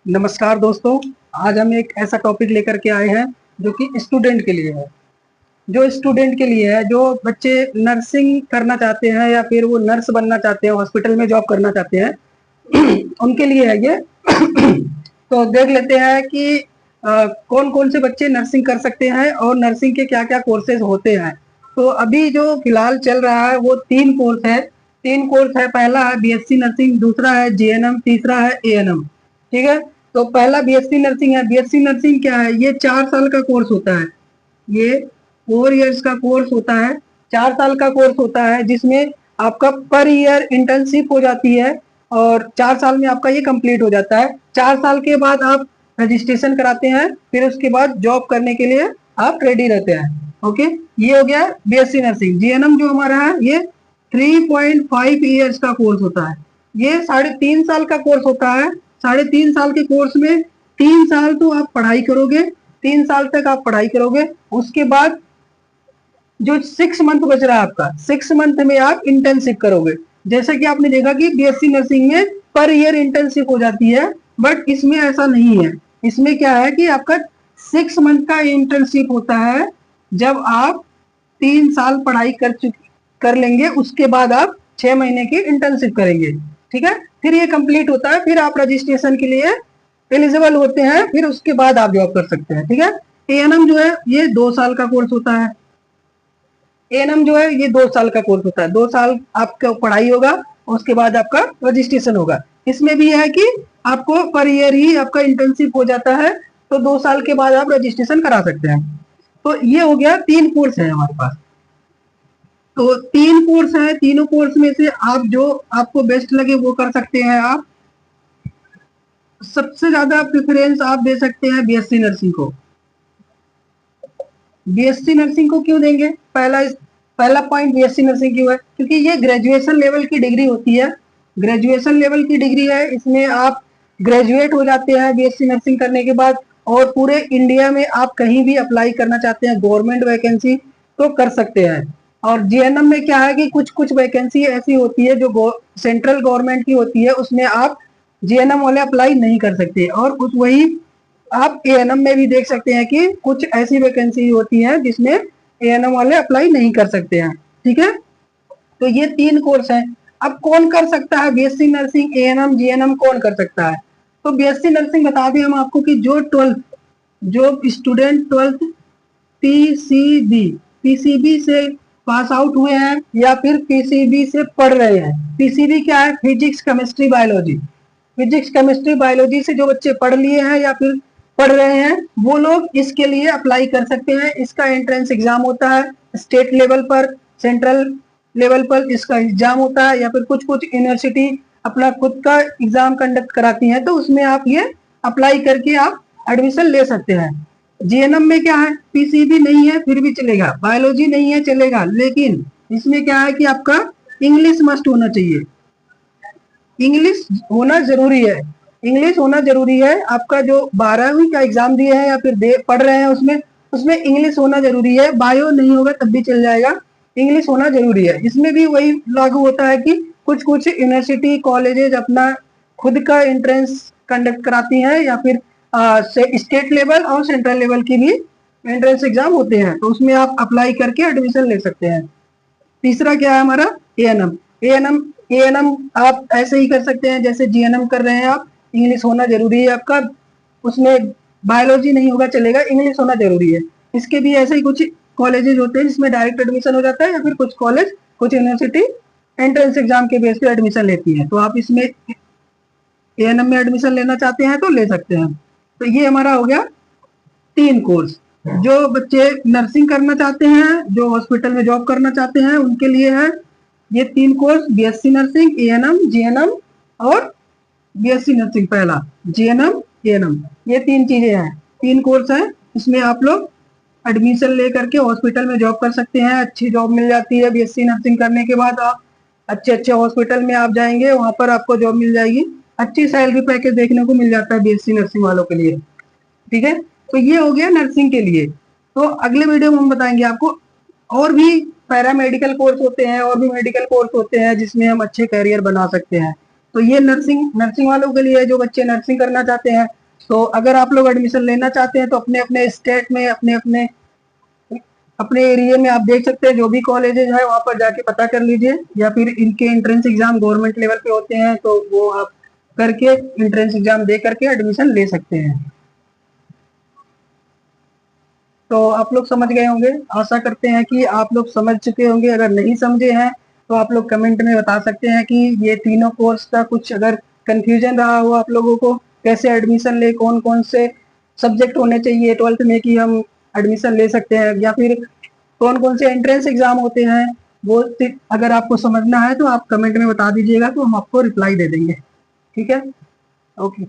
नमस्कार दोस्तों। आज हम एक ऐसा टॉपिक लेकर के आए हैं जो कि स्टूडेंट के लिए है। जो स्टूडेंट के लिए है, जो बच्चे नर्सिंग करना चाहते हैं या फिर वो नर्स बनना चाहते हैं, हॉस्पिटल में जॉब करना चाहते हैं, उनके लिए है ये। तो देख लेते हैं कि कौन कौन से बच्चे नर्सिंग कर सकते हैं और नर्सिंग के क्या क्या कोर्सेज होते हैं। तो अभी जो फिलहाल चल रहा है वो 3 कोर्स है। 3 कोर्स है। पहला है बीएससी नर्सिंग, दूसरा है जीएनएम, तीसरा है एएनएम। ठीक है। तो पहला बीएससी नर्सिंग है। बीएससी नर्सिंग क्या है? ये 4 साल का कोर्स होता है। ये 4 इयर्स का कोर्स होता है, 4 साल का कोर्स होता है, जिसमें आपका पर ईयर इंटर्नशिप हो जाती है और 4 साल में आपका ये कंप्लीट हो जाता है। 4 साल के बाद आप रजिस्ट्रेशन कराते हैं, फिर उसके बाद जॉब करने के लिए आप रेडी रहते हैं। ओके, ये हो गया बीएससी नर्सिंग। जीएनएम जो हमारा है ये 3.5 इयर्स का कोर्स होता है। ये 3.5 साल का कोर्स होता है। 3.5 साल के कोर्स में 3 साल तो आप पढ़ाई करोगे, 3 साल तक आप पढ़ाई करोगे। उसके बाद जो 6 मंथ बच रहा है आपका, 6 मंथ में आप इंटर्नशिप करोगे। जैसा कि आपने देखा कि बीएससी नर्सिंग में पर ईयर इंटर्नशिप हो जाती है, बट इसमें ऐसा नहीं है। इसमें क्या है कि आपका 6 मंथ का इंटर्नशिप होता है। जब आप 3 साल पढ़ाई कर लेंगे, उसके बाद आप 6 महीने की इंटर्नशिप करेंगे। ठीक है, फिर ये कंप्लीट होता है, फिर आप रजिस्ट्रेशन के लिए एलिजिबल होते हैं, फिर उसके बाद आप जॉब कर सकते हैं। ठीक है। एएनएम जो है ये 2 साल का कोर्स होता है। एएनएम जो है ये 2 साल का कोर्स होता है। 2 साल आपका पढ़ाई होगा, उसके बाद आपका रजिस्ट्रेशन होगा। इसमें भी है कि आपको पर ईयर ही आपका इंटर्नशिप हो जाता है, तो 2 साल के बाद आप रजिस्ट्रेशन करा सकते हैं। तो ये हो गया, 3 कोर्स है हमारे पास। तो 3 कोर्स है, तीनों कोर्स में से आप जो आपको बेस्ट लगे वो कर सकते हैं। आप सबसे ज्यादा प्रेफरेंस आप दे सकते हैं बीएससी नर्सिंग को। बीएससी नर्सिंग को क्यों देंगे? पहला पॉइंट बीएससी नर्सिंग क्यों है? क्योंकि ये ग्रेजुएशन लेवल की डिग्री होती है। ग्रेजुएशन लेवल की डिग्री है, इसमें आप ग्रेजुएट हो जाते हैं बीएससी नर्सिंग करने के बाद, और पूरे इंडिया में आप कहीं भी अप्लाई करना चाहते हैं गवर्नमेंट वैकेंसी तो कर सकते हैं। और जीएनएम में क्या है कि कुछ कुछ वैकेंसी ऐसी होती है जो सेंट्रल गवर्नमेंट की होती है, उसमें आप जीएनएम वाले अप्लाई नहीं कर सकते। और कुछ वही आप एएनएम में भी देख सकते हैं कि कुछ ऐसी वैकेंसी होती है जिसमें एएनएम वाले अप्लाई नहीं कर सकते हैं। ठीक है। तो ये 3 कोर्स हैं। अब कौन कर सकता है बीएससी नर्सिंग, एएनएम, जीएनएम कौन कर सकता है? तो बीएससी नर्सिंग बता दें हम आपको कि जो स्टूडेंट 12th पीसीबी से पास आउट हुए हैं या फिर पीसीबी से पढ़ रहे हैं। पीसीबी क्या है? Physics chemistry biology. Physics chemistry biology से जो बच्चे पढ़ लिए हैं या फिर पढ़ रहे हैं, वो लोग इसके लिए अप्लाई कर सकते हैं। इसका एंट्रेंस एग्जाम होता है, स्टेट लेवल पर, सेंट्रल लेवल पर इसका एग्जाम होता है, या फिर कुछ कुछ यूनिवर्सिटी अपना खुद का एग्जाम कंडक्ट कराती हैं, तो उसमें आप ये अप्लाई करके आप एडमिशन ले सकते हैं। जीएनएम में क्या है? पीसीबी नहीं है फिर भी चलेगा, बायोलॉजी नहीं है चलेगा, लेकिन इसमें क्या है कि आपका इंग्लिश मस्ट होना चाहिए। इंग्लिश होना जरूरी है। इंग्लिश होना जरूरी है। आपका जो 12वीं का एग्जाम दिए हैं या फिर पढ़ रहे हैं, उसमें इंग्लिश होना जरूरी है। बायो नहीं होगा तब भी चल जाएगा, इंग्लिश होना जरूरी है। इसमें भी वही लागू होता है कि कुछ कुछ यूनिवर्सिटी कॉलेजेज अपना खुद का एंट्रेंस कंडक्ट कराती हैं, या फिर स्टेट लेवल और सेंट्रल लेवल की भी एंट्रेंस एग्जाम होते हैं, तो उसमें आप अप्लाई करके एडमिशन ले सकते हैं। तीसरा क्या है हमारा? एएनएम। एएनएम आप ऐसे ही कर सकते हैं जैसे जीएनएम कर रहे हैं आप। इंग्लिश होना जरूरी है आपका, उसमें बायोलॉजी नहीं होगा चलेगा, इंग्लिश होना जरूरी है। इसके भी ऐसे ही कुछ कॉलेजेस होते हैं जिसमें डायरेक्ट एडमिशन हो जाता है, या फिर कुछ कॉलेज, कुछ यूनिवर्सिटी एंट्रेंस एग्जाम के बेस पे एडमिशन लेती है। तो आप इसमें एएनएम में एडमिशन लेना चाहते हैं तो ले सकते हैं। तो ये हमारा हो गया 3 कोर्स। जो बच्चे नर्सिंग करना चाहते हैं, जो हॉस्पिटल में जॉब करना चाहते हैं, उनके लिए है ये 3 course: BSc nursing, ANM, GNM और बीएससी नर्सिंग पहला, जीएनएम, एएनएम। ये 3 चीजें हैं, 3 कोर्स हैं। इसमें आप लोग एडमिशन ले करके हॉस्पिटल में जॉब कर सकते हैं। अच्छी जॉब मिल जाती है बीएससी नर्सिंग करने के बाद। आप अच्छे अच्छे हॉस्पिटल में आप जाएंगे, वहां पर आपको जॉब मिल जाएगी। अच्छी सैलरी पैकेज देखने को मिल जाता है बीएससी नर्सिंग वालों के लिए। ठीक है। तो ये हो गया नर्सिंग के लिए। तो अगले वीडियो में हम बताएंगे आपको और भी पैरामेडिकल कोर्स होते हैं, और भी मेडिकल कोर्स होते हैं जिसमें हम अच्छे करियर बना सकते हैं। तो ये नर्सिंग वालों के लिए है, जो बच्चे नर्सिंग करना चाहते हैं। तो अगर आप लोग एडमिशन लेना चाहते हैं तो अपने अपने स्टेट में अपने अपने अपने एरिया में आप देख सकते हैं, जो भी कॉलेजेज है वहां पर जाके पता कर लीजिए, या फिर इनके एंट्रेंस एग्जाम गवर्नमेंट लेवल पे होते हैं तो वो आप करके एंट्रेंस एग्जाम दे करके एडमिशन ले सकते हैं। तो आप लोग समझ गए होंगे, आशा करते हैं कि आप लोग समझ चुके होंगे। अगर नहीं समझे हैं तो आप लोग कमेंट में बता सकते हैं कि ये तीनों कोर्स का कुछ अगर कंफ्यूजन रहा हो आप लोगों को, कैसे एडमिशन ले, कौन कौन से सब्जेक्ट होने चाहिए 12th में कि हम एडमिशन ले सकते हैं, या फिर कौन कौन से एंट्रेंस एग्जाम होते हैं, वो अगर आपको समझना है तो आप कमेंट में बता दीजिएगा, तो हम आपको रिप्लाई दे देंगे। ठीक है, ओके।